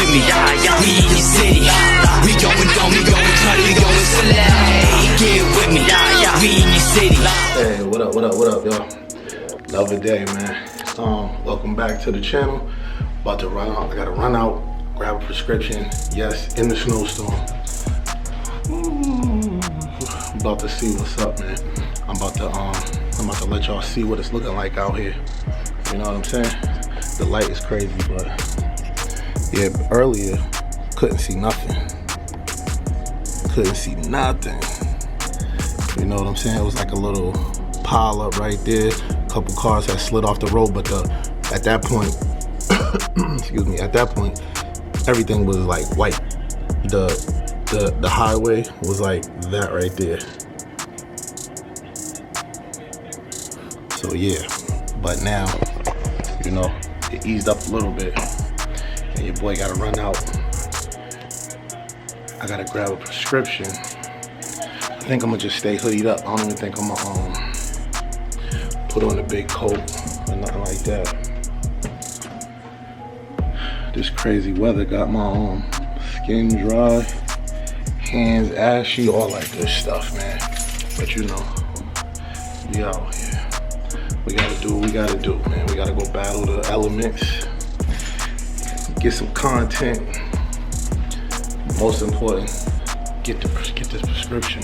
with me. We in your city. We going, Tony, we going select. Get with me. We in your city. Hey, what up, y'all? Another day, man. Welcome back to the channel. About to run out. I gotta run out, grab a prescription. Yes, in the snowstorm. I'm about to see what's up, man. I'm about to let y'all see what it's looking like out here. You know what I'm saying? The light is crazy, but yeah, earlier couldn't see nothing. Couldn't see nothing. You know what I'm saying? It was like a little pile up right there. A couple cars had slid off the road, but at that point, excuse me, at that point, everything was like white. The highway was like that right there. So yeah, but now, you know, it eased up a little bit, and your boy gotta run out. I gotta grab a prescription. I think I'm gonna just stay hoodied up. I don't even think I'm gonna put on a big coat or nothing like that. This crazy weather got my skin dry, hands ashy, all that good stuff, man. But you know, we out here. We gotta do what we gotta do, man. We gotta go battle the elements, get some content. Most important, get this prescription.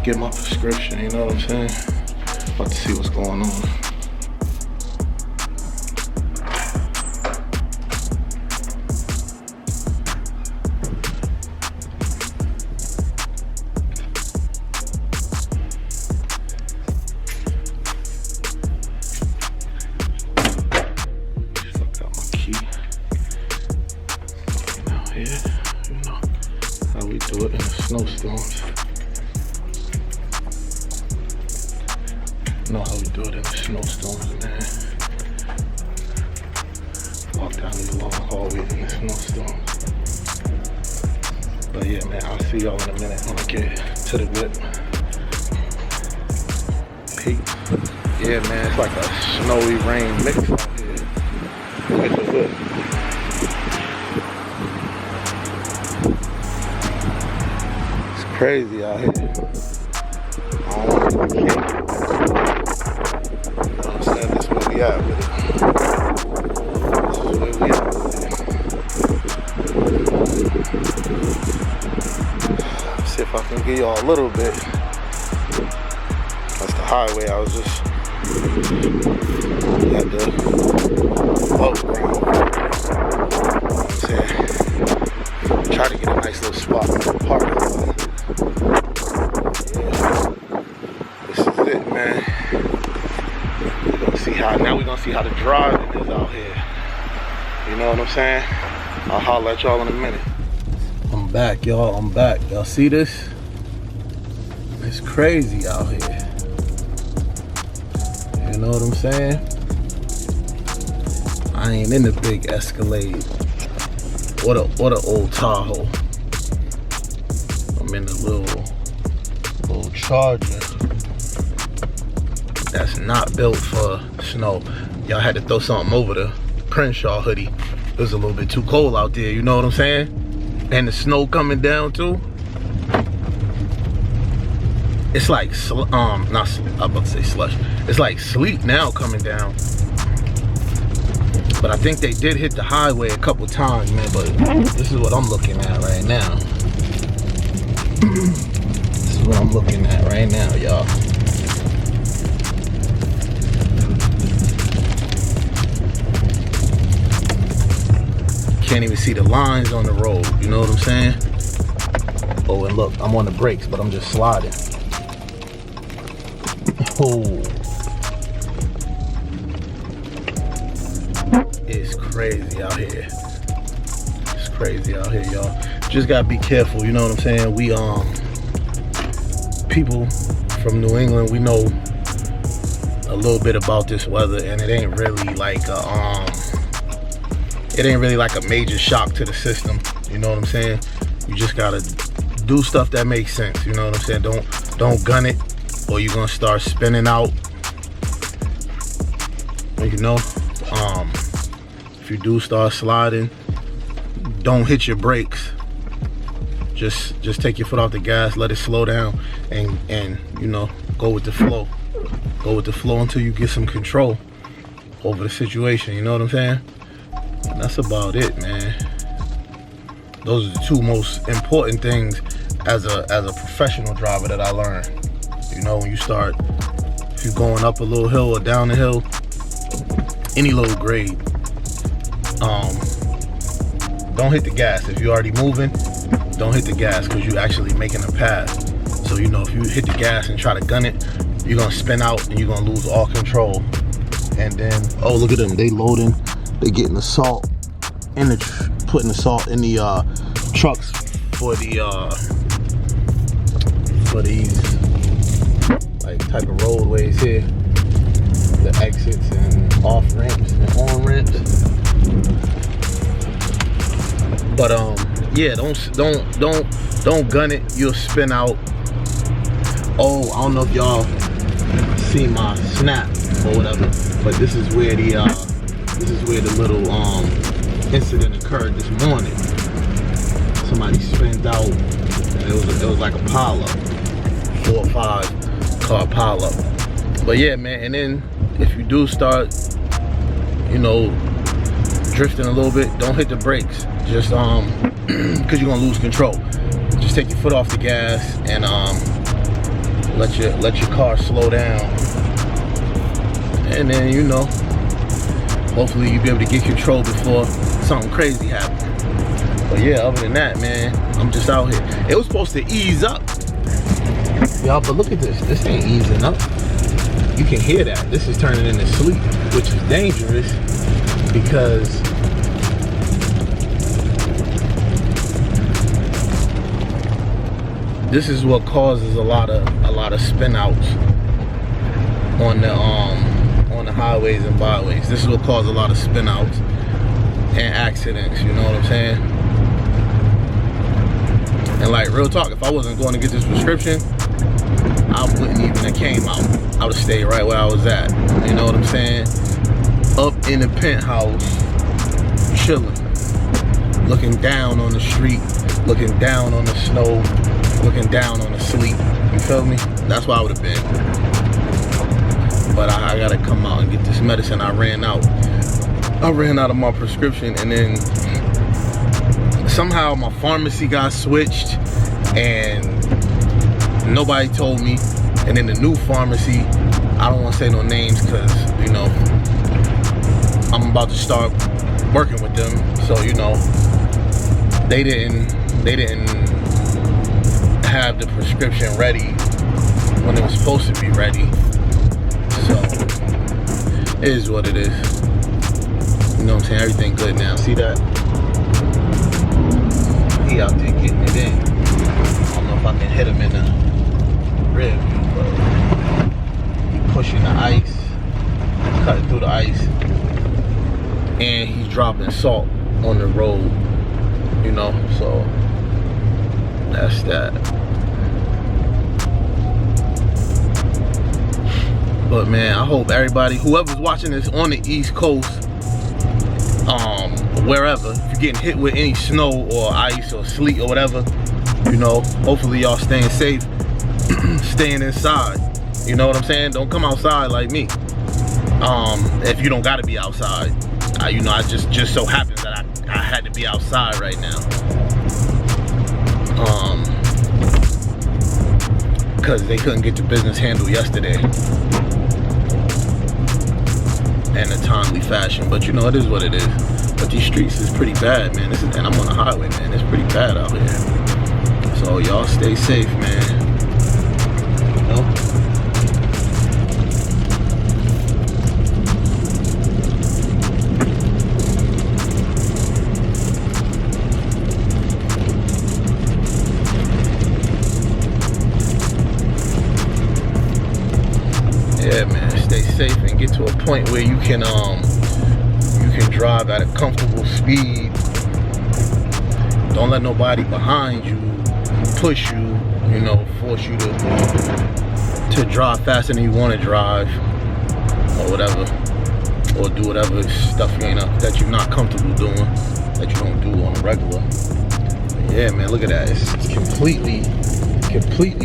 Get my prescription, you know what I'm saying? About to see what's going on. How we do it in the snowstorms. Know how we do it in the snowstorms, man. Walk down these long hallways in the snowstorms. But yeah, man, I'll see y'all in a minute when I get to the whip. Peace. Yeah, man, it's like a snowy rain mix out here. Look at the whip. Crazy out here. I don't want to be kidding. You know what I'm saying? This is where we at with it. This is where we at with it. See if I can give y'all a little bit. That's the highway. I was just at the boat ground. You know what I'm saying? Try to get a nice little spot in the parking lot. Man, we're gonna see how the driving is out here. You know what I'm saying? I'll holler at y'all in a minute. I'm back, y'all. I'm back. Y'all see this? It's crazy out here. You know what I'm saying? I ain't in the big Escalade or the old Tahoe. I'm in the little Charger. That's not built for snow. Y'all had to throw something over the Crenshaw hoodie. It was a little bit too cold out there, you know what I'm saying? And the snow coming down too. It's like, I'm about to say slush. It's like sleet now coming down. But I think they did hit the highway a couple times, man. But this is what I'm looking at right now. This is what I'm looking at right now, y'all. Can't even see the lines on the road, you know what I'm saying? Oh, and look, I'm on the brakes, but I'm just sliding. Oh. It's crazy out here. It's crazy out here, y'all. Just gotta be careful, you know what I'm saying? We, people from New England, we know a little bit about this weather, and it ain't really like a major shock to the system, you know what I'm saying? You just gotta do stuff that makes sense, you know what I'm saying? Don't gun it, or you're gonna start spinning out. You know, if you do start sliding, don't hit your brakes. Just take your foot off the gas, let it slow down, and you know, go with the flow. Go with the flow until you get some control over the situation, you know what I'm saying? And that's about it, man. Those are the two most important things as a professional driver that I learned. You know, when you start, if you're going up a little hill or down the hill, any little grade, don't hit the gas. If you're already moving, don't hit the gas, because you're actually making a pass. So, you know, if you hit the gas and try to gun it, you're gonna spin out and you're gonna lose all control. And then, oh, look at them, they loading, they getting the salt in the, putting the salt in the trucks for these like type of roadways here, the exits and off ramps and on ramps. But yeah, don't gun it, you'll spin out. Oh, I don't know if y'all see my snap or whatever, but this is where the little incident occurred this morning. Somebody spinned out, and it was like a pileup, 4 or 5 car pileup. But yeah, man, and then if you do start, you know, drifting a little bit, don't hit the brakes. Just because you're gonna lose control. Just take your foot off the gas and let your car slow down. And then, you know, hopefully you'll be able to get control before something crazy happens. But yeah, other than that, man, I'm just out here. It was supposed to ease up, y'all, but look at this. This ain't easing up. You can hear that. This is turning into sleep, which is dangerous because this is what causes a lot of spin outs on the highways and byways. This is what causes a lot of spin outs and accidents, you know what I'm saying? And like, real talk, if I wasn't going to get this prescription, I wouldn't even have came out. I would have stayed right where I was at, you know what I'm saying? Up in the penthouse, chilling, looking down on the street, looking down on the snow, looking down on the sleep, you feel me? That's where I would have been. But I gotta come out and get this medicine. I ran out of my prescription, and then somehow my pharmacy got switched and nobody told me. And then the new pharmacy, I don't want to say no names because, you know, I'm about to start working with them. So, you know, they didn't have the prescription ready when it was supposed to be ready. So it is what it is. You know what I'm saying? Everything good now. See that? He out there getting it in. I don't know if I can hit him in the rib, but he pushing the ice, cutting through the ice, and he's dropping salt on the road. You know, so that's that. But man, I hope everybody, whoever's watching this on the East Coast, wherever, if you're getting hit with any snow or ice or sleet or whatever, you know, hopefully y'all staying safe, staying inside. You know what I'm saying? Don't come outside like me. If you don't gotta be outside. You know, I just so happens that I had to be outside right now. Because they couldn't get the business handled yesterday in a timely fashion. But you know, it is what it is. But these streets is pretty bad, man. And I'm on the highway, man. It's pretty bad out here. So y'all stay safe, man. You know? Yeah, man, stay safe and get to a point where you can drive at a comfortable speed. Don't let nobody behind you push you, you know, force you to drive faster than you want to drive or whatever, or do whatever stuff that you're not comfortable doing, that you don't do on the regular. Yeah, man, look at that. It's completely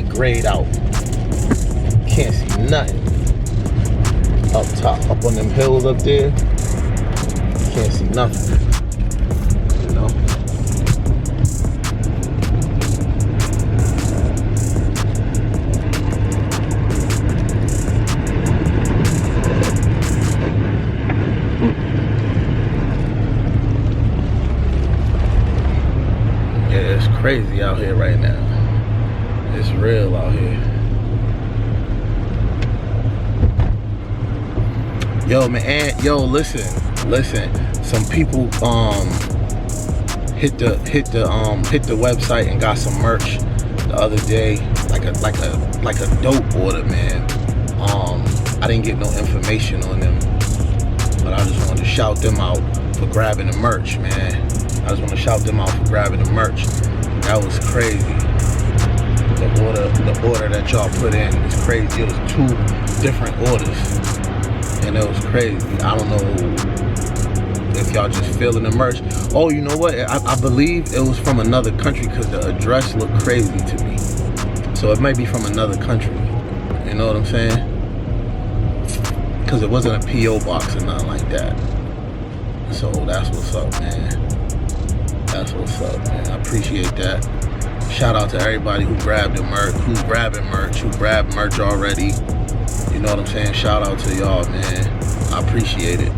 grayed out. Can't see nothing. Up top, up on them hills up there, can't see nothing. You know? Crazy out here right now. It's real out here. Yo, man, yo, listen. Some people hit the website and got some merch the other day, like a dope order, man. I didn't get no information on them, but I just wanted to shout them out for grabbing the merch, man. I just want to shout them out for grabbing the merch. That was crazy. The order that y'all put in was crazy. It was 2 different orders, and it was crazy. I don't know if y'all just feeling the merch. Oh, you know what? I believe it was from another country because the address looked crazy to me. So it might be from another country. You know what I'm saying? Because it wasn't a P.O. box or nothing like that. So that's what's up, man. That's what's up, man. I appreciate that. Shout out to everybody who grabbed the merch, who's grabbing merch, who grabbed merch already. You know what I'm saying? Shout out to y'all, man. I appreciate it.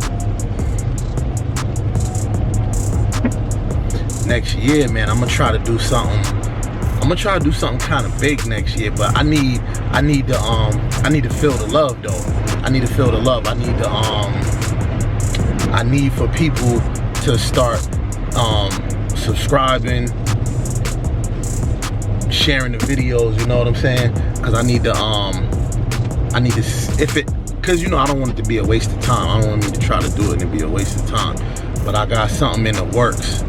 Next year, man, I'm gonna try to do something. I'm gonna try to do something kind of big next year, but I need to feel the love though. I need to feel the love. I need for people to start subscribing, sharing the videos, you know what I'm saying? Because I need to because you know I don't want it to be a waste of time. I don't want me to try to do it and be a waste of time. But I got something in the works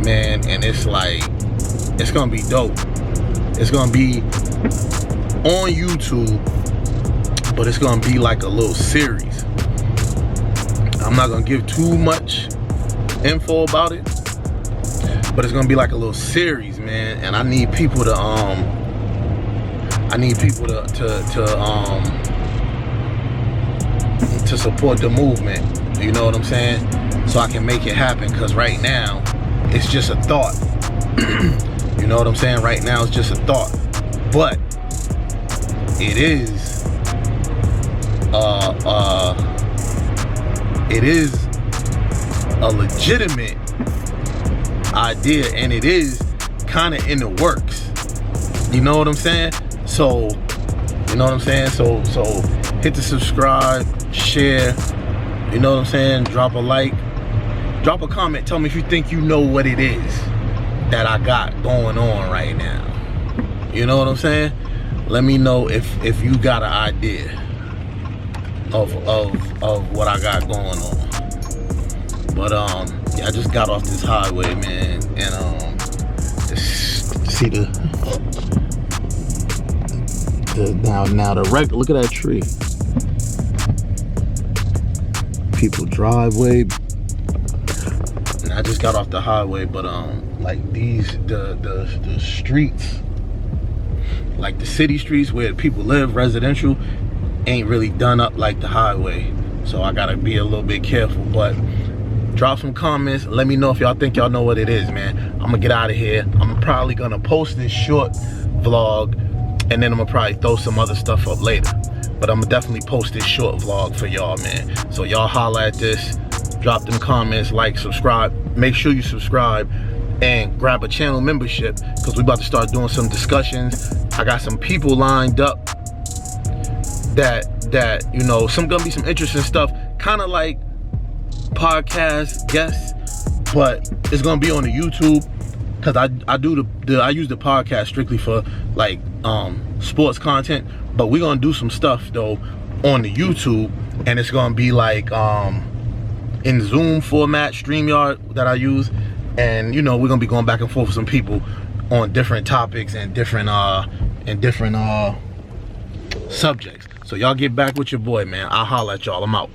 man, and it's like, it's gonna be dope. It's gonna be on YouTube, but it's gonna be like a little series. I'm not gonna give too much info about it, but it's gonna be like a little series, man. And I need people to support the movement. You know what I'm saying? So I can make it happen. Cause right now, it's just a thought. You know what I'm saying? Right now, it's just a thought, but it is a legitimate idea, and it is kind of in the works. You know what I'm saying? So, you know what I'm saying? So hit the subscribe, share, you know what I'm saying? Drop a like, drop a comment, tell me if you think you know what it is that I got going on right now. You know what I'm saying? Let me know if you got an idea of what I got going on. But yeah, I just got off this highway, man, and see the look at that tree. People driveway. And I just got off the highway, but like the streets, like the city streets where people live, residential, ain't really done up like the highway. So I gotta be a little bit careful. But drop some comments, let me know if y'all think y'all know what it is, man. I'm gonna get out of here. I'm probably gonna post this short vlog, and then I'm gonna probably throw some other stuff up later. But I'm gonna definitely post this short vlog for y'all, man. So y'all holla at this, drop them comments, like, subscribe. Make sure you subscribe and grab a channel membership, because we about to start doing some discussions. I got some people lined up that you know, gonna be some interesting stuff, kind of like podcast guests, but it's gonna be on the YouTube, because I use the podcast strictly for like sports content, but we're gonna do some stuff though on the YouTube, and it's gonna be like in Zoom format, StreamYard that I use, and you know, we're gonna be going back and forth with some people on different topics and different subjects. So y'all get back with your boy, man. I'll holler at y'all. I'm out.